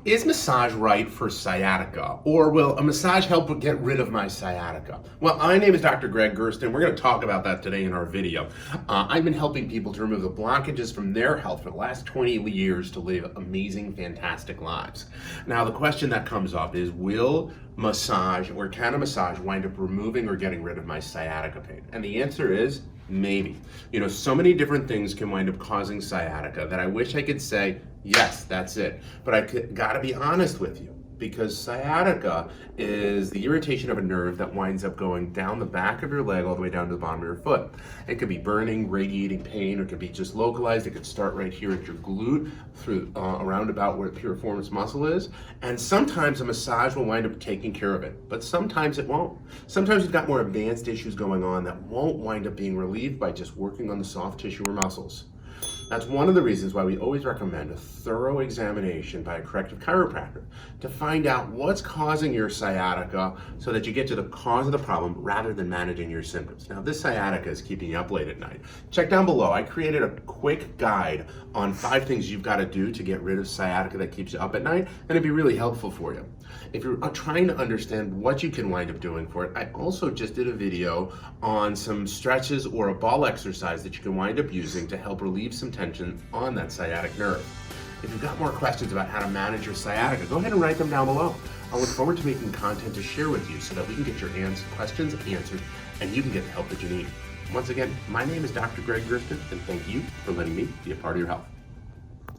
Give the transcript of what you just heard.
Is massage right for sciatica, or will a massage help get rid of my sciatica? Well, my name is Dr. Greg Gersten. We're going to talk about that today in our video. I've been helping people to remove the blockages from their health for the last 20 years to live amazing, fantastic lives. Now, the question that comes up is, will massage, or can a massage wind up removing or getting rid of my sciatica pain? And the answer is maybe. So many different things can wind up causing sciatica that I wish I could say, yes, that's it. But I gotta be honest with you, because sciatica is the irritation of a nerve that winds up going down the back of your leg all the way down to the bottom of your foot. It could be burning, radiating pain, or it could be just localized. It could start right here at your glute, through around about where the piriformis muscle is. And sometimes a massage will wind up taking care of it, but sometimes it won't. Sometimes you've got more advanced issues going on that won't wind up being relieved by just working on the soft tissue or muscles. That's one of the reasons why we always recommend a thorough examination by a corrective chiropractor to find out what's causing your sciatica so that you get to the cause of the problem rather than managing your symptoms. Now, this sciatica is keeping you up late at night. Check down below. I created a quick guide on 5 things you've got to do to get rid of sciatica that keeps you up at night, and it'd be really helpful for you. If you're trying to understand what you can wind up doing for it, I also just did a video on some stretches or a ball exercise that you can wind up using to help relieve some tension on that sciatic nerve. If you've got more questions about how to manage your sciatica, go ahead and write them down below. I look forward to making content to share with you so that we can get your questions answered and you can get the help that you need. Once again, my name is Dr. Greg Gersten, and thank you for letting me be a part of your health.